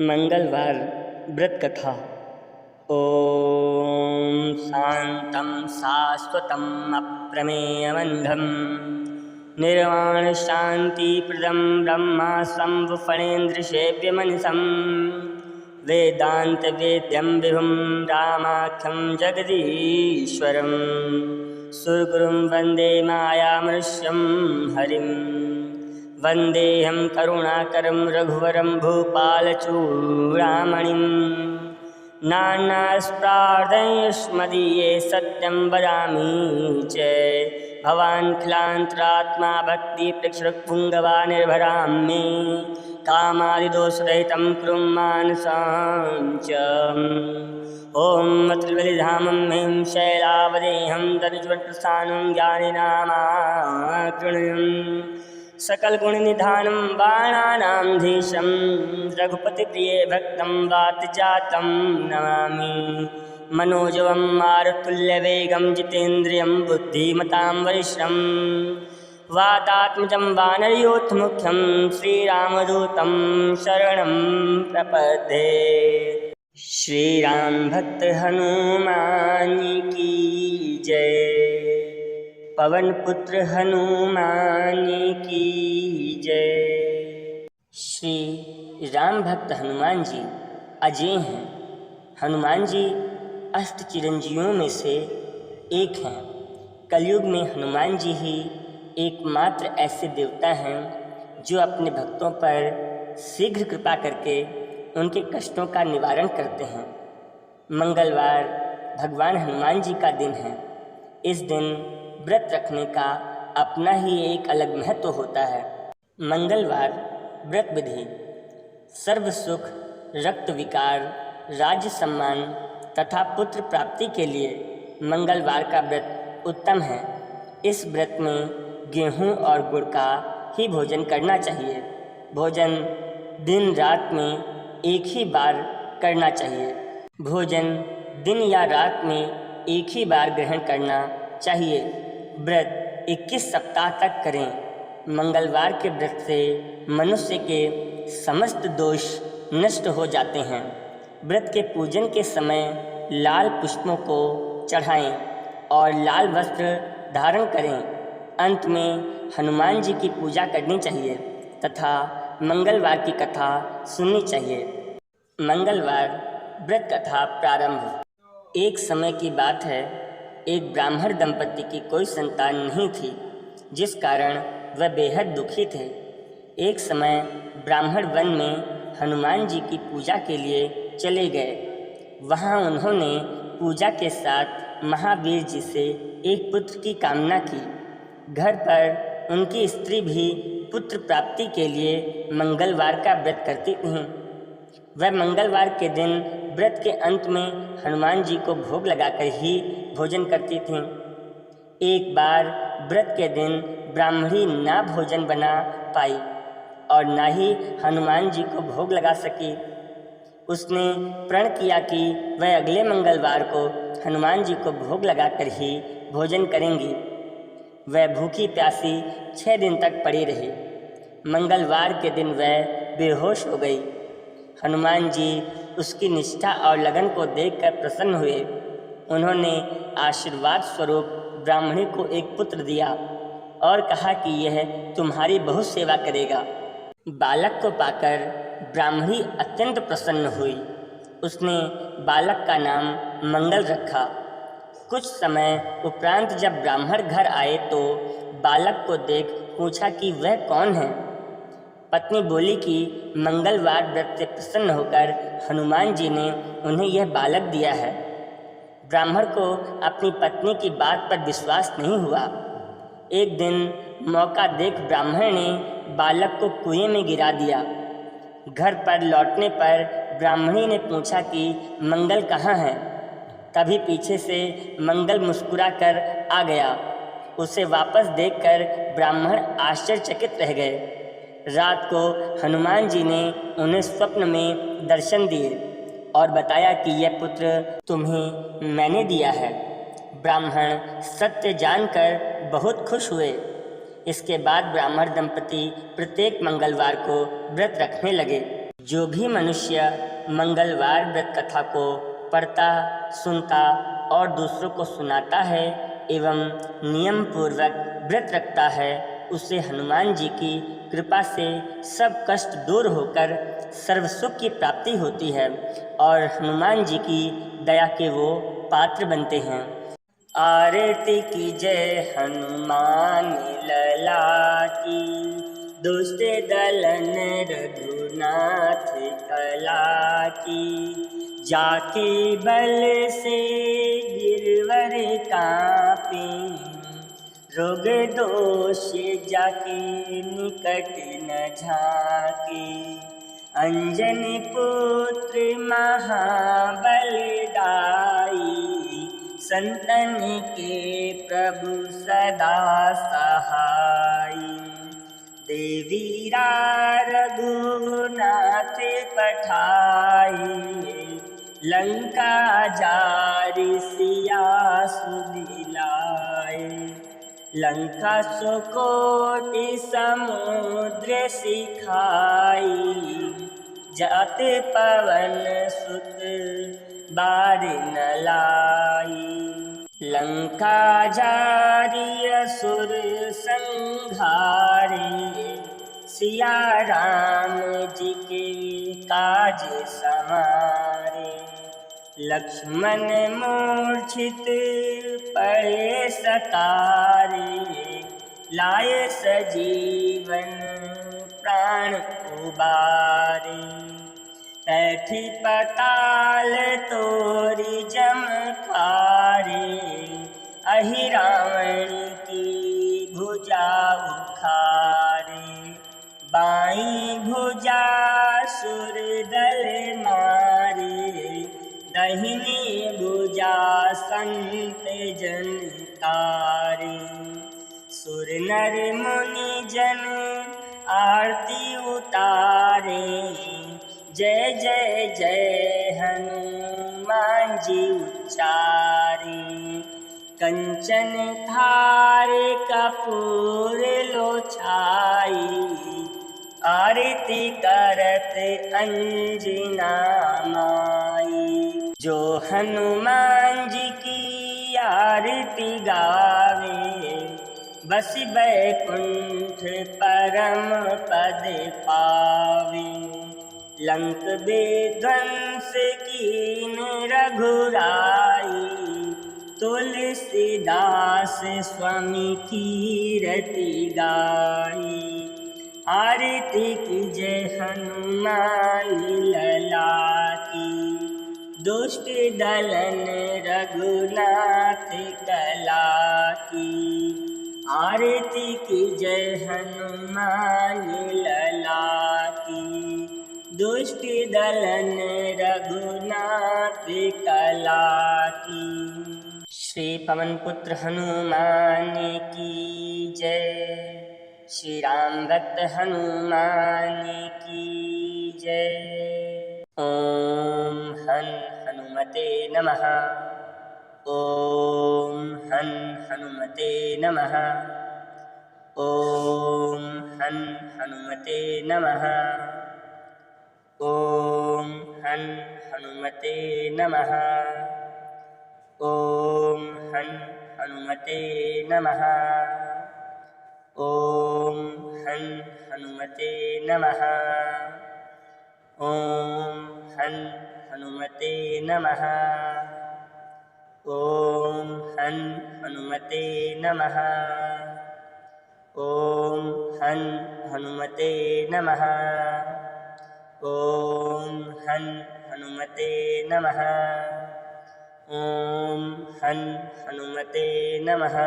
मंगलवार व्रत कथा। ओम शांतं शाश्वतं अप्रमेयमन्धं निर्वाण शांतिप्रदं ब्रह्मा शंभुफणेन्द्रसेव्यमनिशं वेदान्तवेद्यं विभुं रामाख्यं जगदीश्वरं सुरगुरुं वन्दे मायामनुष्यं हरिं। वन्देऽहं करुणाकरं रघुवरं भूपालचूडामणिं नानास्त्रार्धयष्मदीये सत्यं वदामि च भवान् खिलान्तरात्मा भक्तिप्रक्षुरपुङ्गवानिर्भरां मे कामादिदोषरहितं कुरु मानसां च। ॐ त्रिवलिधामं हिं शैलावदेहं दनुज्वलप्रस्थानं ज्ञानिनामाकृण्यं सकलगुणनिधानं बाणानां धीशं रघुपतिप्रिये भक्तं वातजातं नमामि। मनोजवं मारुतुल्यवेगं जितेन्द्रियं बुद्धिमतां वरिष्ठं वातात्मजं वानरयूथमुख्यं श्रीरामदूतं शरणं प्रपद्ये। श्री राम भक्त हनुमान की जय। पवन पुत्र हनुमान की जय। श्री राम भक्त हनुमान जी अजय हैं। हनुमान जी अष्ट चिरंजीवियों में से एक हैं। कलयुग में हनुमान जी ही एकमात्र ऐसे देवता हैं जो अपने भक्तों पर शीघ्र कृपा करके उनके कष्टों का निवारण करते हैं। मंगलवार भगवान हनुमान जी का दिन है। इस दिन व्रत रखने का अपना ही एक अलग महत्व होता है। मंगलवार व्रत विधि। सर्व सुख, रक्त विकार, राज्य सम्मान तथा पुत्र प्राप्ति के लिए मंगलवार का व्रत उत्तम है। इस व्रत में गेहूं और गुड़ का ही भोजन करना चाहिए। भोजन दिन रात में एक ही बार करना चाहिए। भोजन दिन या रात में एक ही बार ग्रहण करना चाहिए। व्रत 21 सप्ताह तक करें। मंगलवार के व्रत से मनुष्य के समस्त दोष नष्ट हो जाते हैं। व्रत के पूजन के समय लाल पुष्पों को चढ़ाएं और लाल वस्त्र धारण करें। अंत में हनुमान जी की पूजा करनी चाहिए तथा मंगलवार की कथा सुननी चाहिए। मंगलवार व्रत कथा प्रारंभ। एक समय की बात है, एक ब्राह्मण दंपति की कोई संतान नहीं थी, जिस कारण वह बेहद दुखी थे। एक समय ब्राह्मण वन में हनुमान जी की पूजा के लिए चले गए। वहाँ उन्होंने पूजा के साथ महावीर जी से एक पुत्र की कामना की। घर पर उनकी स्त्री भी पुत्र प्राप्ति के लिए मंगलवार का व्रत करती थीं। वह मंगलवार के दिन व्रत के अंत में हनुमान जी को भोग लगाकर ही भोजन करती थीं। एक बार व्रत के दिन ब्राह्मणी ना भोजन बना पाई और ना ही हनुमान जी को भोग लगा सकी। उसने प्रण किया कि वह अगले मंगलवार को हनुमान जी को भोग लगाकर ही भोजन करेंगी। वह भूखी प्यासी 6 दिन तक पड़ी रही। मंगलवार के दिन वह बेहोश हो गई। हनुमान जी उसकी निष्ठा और लगन को देखकर प्रसन्न हुए। उन्होंने आशीर्वाद स्वरूप ब्राह्मणी को एक पुत्र दिया और कहा कि यह तुम्हारी बहुत सेवा करेगा। बालक को पाकर ब्राह्मणी अत्यंत प्रसन्न हुई। उसने बालक का नाम मंगल रखा। कुछ समय उपरांत जब ब्राह्मण घर आए तो बालक को देख पूछा कि वह कौन है। पत्नी बोली कि मंगलवार व्रत से प्रसन्न होकर हनुमान जी ने उन्हें यह बालक दिया है। ब्राह्मण को अपनी पत्नी की बात पर विश्वास नहीं हुआ। एक दिन मौका देख ब्राह्मण ने बालक को कुएं में गिरा दिया। घर पर लौटने पर ब्राह्मणी ने पूछा कि मंगल कहाँ है। तभी पीछे से मंगल मुस्कुराकर आ गया। उसे वापस देखकर ब्राह्मण आश्चर्यचकित रह गए। रात को हनुमान जी ने उन्हें स्वप्न में दर्शन दिए और बताया कि यह पुत्र तुम्हें मैंने दिया है। ब्राह्मण सत्य जानकर बहुत खुश हुए। इसके बाद ब्राह्मण दंपति प्रत्येक मंगलवार को व्रत रखने लगे। जो भी मनुष्य मंगलवार व्रत कथा को पढ़ता, सुनता और दूसरों को सुनाता है एवं नियम पूर्वक व्रत रखता है, उसे हनुमान जी की कृपा से सब कष्ट दूर होकर सर्व सुख की प्राप्ति होती है और हनुमान जी की दया के वो पात्र बनते हैं। आरती की जय हनुमान लला की, दुष्ट दलन रघुनाथ कला की। जाके बल से गिरवर कांपे, रोग दोष जाके निकट न झाके। अंजनी पुत्र महाबलदाई, संतन के प्रभु सदा सहाई। देवीरा रघुनाथ पठाई, लंका जारि सिया सुदिलाए। लंका सुकोटि समुद्र सिखाई, जाते पवन सुत बार न लाई। लंका जारि असुर संहारे, सिया राम जी के काज समारे। लक्ष्मण मूर्छित पड़े सतारे, लाए सजीवन प्राण उबारे। बैठी पताल तोरी जमखारे, अहि रावण की भुजा उखारे। बाई भुजा सुर दल मारे, दहिनी भुजा संत जन तारे। सुर नर मुनि जन आरती उतारे, जय जय जय हनुमान जी उच्चारे। कंचन थार कपूर लोछाई, आरती करत अंजना माई। जो हनुमान जी की आरती गावे, बस बैकुंठ परम पद पावे। लंक विध्वंस कीन रघुराई, तुलसीदास स्वामी कीरति गाई। आरती की जय हनुमान लला की, दुष्ट दलन रघुनाथ कला की। आरती की जय हनुमान लला की, दुष्ट दलन रघुनाथ कला की। श्री पवन पुत्र हनुमान की जय। श्री राम भक्त हनुमान की जय। ओम हनुमते नमः। ओम हनुमते नमः। ओम हनुमते नमः। ओम हनुमते नमः। ओम हनुमते नमः। ओम हनुमते नमः। ओम हनुमते नमः। ओम हनुमते नमः। ओम हनुमते नमः। ओम हनुमते नमः। ओम हनुमते नमः।